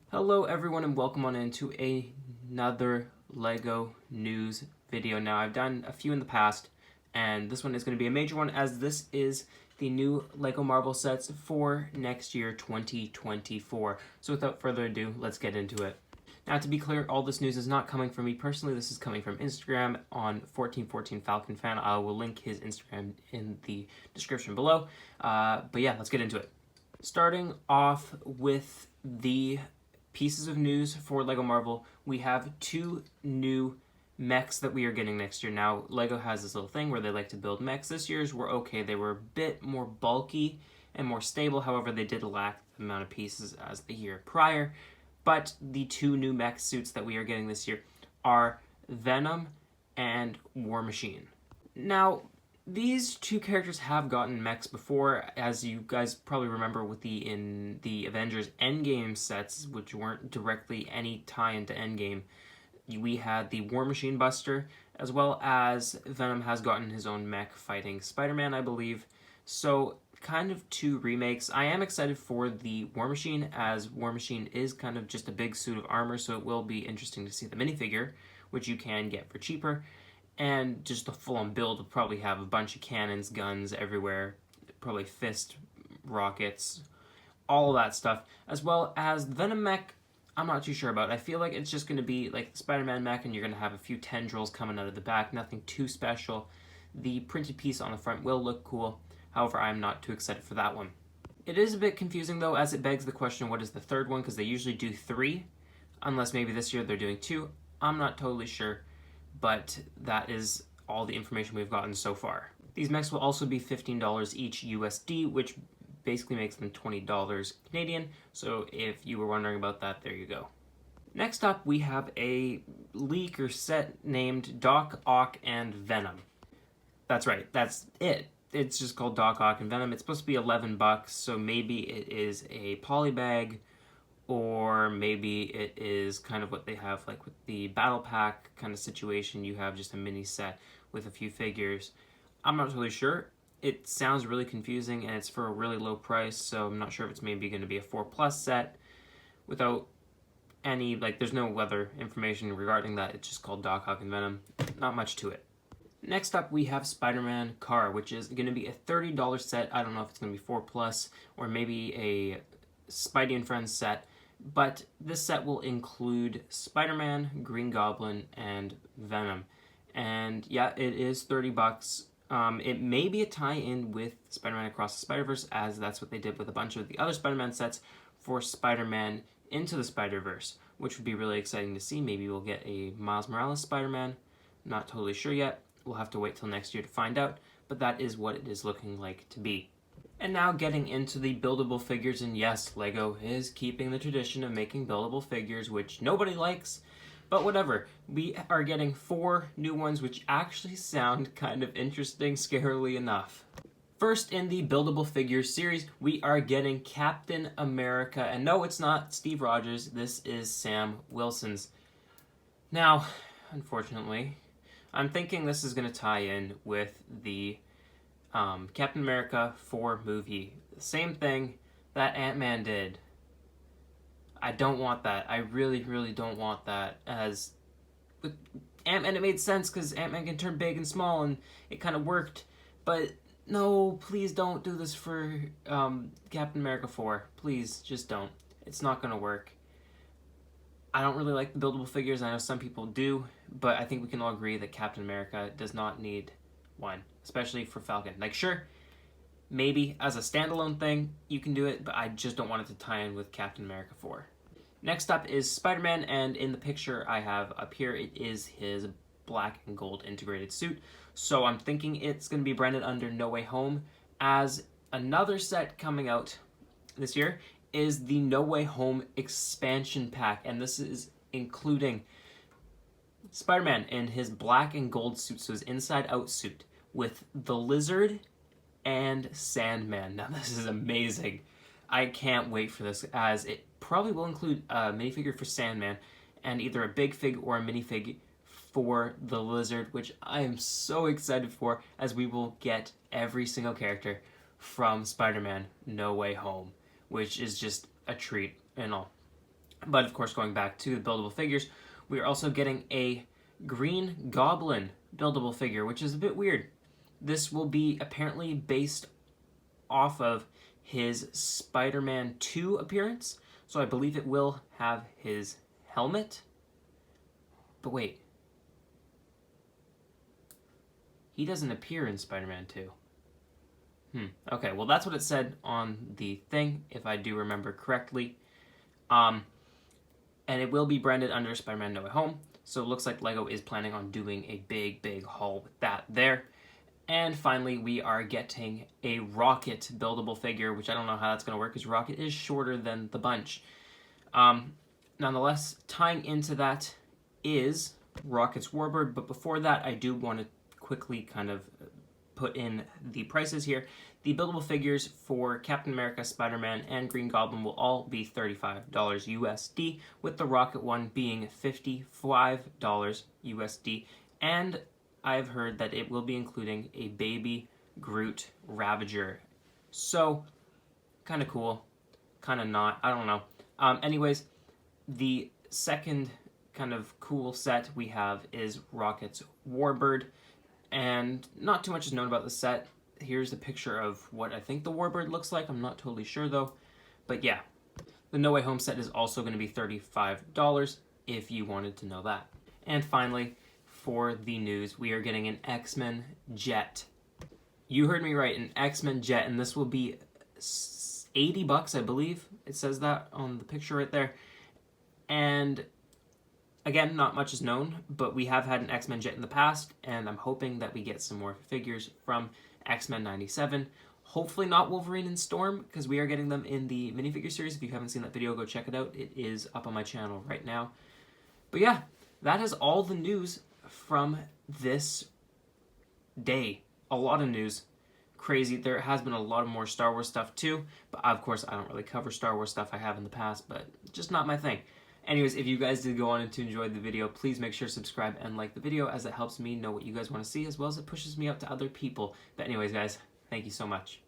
Hello everyone and welcome on into another LEGO news video. Now I've done a few in the past and this one is going to be a major one as this is the new LEGO Marvel sets for next year 2024. So without further ado, let's get into it. Now to be clear, all this news is not coming from me personally, this is coming from Instagram on 1414 Falcon Fan. I will link his Instagram in the description below. But yeah, let's get into it. Starting off with the pieces of news for LEGO Marvel, we have two new mechs that we are getting next year. Now, LEGO has this little thing where they like to build mechs. This year's were okay. They were a bit more bulky and more stable. However, they did lack the amount of pieces as the year prior. But the two new mech suits that we are getting this year are Venom and War Machine. Now, these two characters have gotten mechs before, as you guys probably remember with the Avengers Endgame sets, which weren't directly any tie into Endgame. We had the War Machine Buster, as well as Venom has gotten his own mech fighting Spider-Man, I believe. So, kind of two remakes. I am excited for the War Machine, as War Machine is kind of just a big suit of armor, so it will be interesting to see the minifigure, which you can get for cheaper. And just a full-on build will probably have a bunch of cannons, guns everywhere, probably fist, rockets, all of that stuff. As well as the Venom mech, I'm not too sure about. I feel like it's just going to be like the Spider-Man mech and you're going to have a few tendrils coming out of the back, nothing too special. The printed piece on the front will look cool, however I'm not too excited for that one. It is a bit confusing though, as it begs the question, what is the third one? Because they usually do 3, unless maybe this year they're doing 2. I'm not totally sure. But that is all the information we've gotten so far. These mechs will also be $15 each USD, which basically makes them $20 Canadian. So if you were wondering about that, there you go. Next up, we have a leak or set named Doc Ock and Venom. That's right, that's it. It's just called Doc Ock and Venom. It's supposed to be $11, so maybe it is a polybag, or maybe it is kind of what they have like with the battle pack kind of situation. You have just a mini set with a few figures. I'm not really sure. It sounds really confusing and it's for a really low price, so I'm not sure if it's maybe going to be a 4+ set without any, like, there's no other information regarding that. It's just called Doc Ock and Venom. Not much to it. Next up, we have SpiderMan Car, which is going to be a $30 set. I don't know if it's going to be 4+ or maybe a Spidey and Friends set. But this set will include Spider-Man, Green Goblin, and Venom. And yeah, it is $30. It may be a tie-in with Spider-Man Across the Spider-Verse, as that's what they did with a bunch of the other Spider-Man sets for Spider-Man Into the Spider-Verse, which would be really exciting to see. Maybe we'll get a Miles Morales Spider-Man. Not totally sure yet. We'll have to wait till next year to find out, but that is what it is looking like to be. And now getting into the buildable figures, and yes, LEGO is keeping the tradition of making buildable figures, which nobody likes, but whatever. We are getting 4 new ones, which actually sound kind of interesting, scarily enough. First in the Buildable Figures series, we are getting Captain America, and no, it's not Steve Rogers, this is Sam Wilson's. Now, unfortunately, I'm thinking this is going to tie in with the Captain America 4 movie. The same thing that Ant-Man did. I don't want that. I really, really don't want that. As with Ant-Man, it made sense because Ant-Man can turn big and small and it kind of worked. But no, please don't do this for Captain America 4. Please, just don't. It's not going to work. I don't really like the buildable figures. I know some people do, but I think we can all agree that Captain America does not need one, especially for Falcon. Like, sure, maybe as a standalone thing you can do it, but I just don't want it to tie in with Captain America 4. Next up is Spider-Man, and in the picture I have up here, it is his black and gold integrated suit. So I'm thinking it's going to be branded under No Way Home, as another set coming out this year is the No Way Home expansion pack, and this is including Spider-Man in his black and gold suit, so his inside-out suit, with the Lizard and Sandman. Now this is amazing. I can't wait for this, as it probably will include a minifigure for Sandman, and either a big fig or a minifig for the Lizard, which I am so excited for, as we will get every single character from Spider-Man No Way Home, which is just a treat and all. But of course, going back to the buildable figures, we are also getting a green Goblin buildable figure, which is a bit weird. This will be apparently based off of his Spider-Man 2 appearance, so I believe it will have his helmet. But wait, he doesn't appear in Spider-Man 2. Okay, well that's what it said on the thing, if I do remember correctly. And it will be branded under Spider-Man No Way Home, so it looks like LEGO is planning on doing a big haul with that there. And finally, we are getting a Rocket buildable figure, which I don't know how that's going to work, because Rocket is shorter than the bunch. Nonetheless, tying into that is Rocket's Warbird, but before that, I do want to quickly kind of put in the prices here. The buildable figures for Captain America, Spider-Man, and Green Goblin will all be $35 USD, with the Rocket one being $55 USD, and I've heard that it will be including a baby Groot Ravager. So, kind of cool, kind of not, I don't know. Anyways, the second kind of cool set we have is Rocket's Warbird, and not too much is known about the set. Here's a picture of what I think the Warbird looks like. I'm not totally sure though. But yeah, the No Way Home set is also going to be $35 if you wanted to know that. And finally, for the news, we are getting an XMen Jet. You heard me right, an XMen Jet, and this will be $80, I believe. It says that on the picture right there. And again, not much is known, but we have had an XMen Jet in the past, and I'm hoping that we get some more figures from X-Men 97. Hopefully not Wolverine and Storm, because we are getting them in the minifigure series. If you haven't seen that video, go check it out. It is up on my channel right now. But yeah, that is all the news from this day. A lot of news. Crazy. There has been a lot of more Star Wars stuff too, but of course I don't really cover Star Wars stuff. I have in the past, but just not my thing. Anyways, if you guys did go on and to enjoy the video, please make sure to subscribe and like the video, as it helps me know what you guys want to see, as well as it pushes me out to other people. But anyways, guys, thank you so much.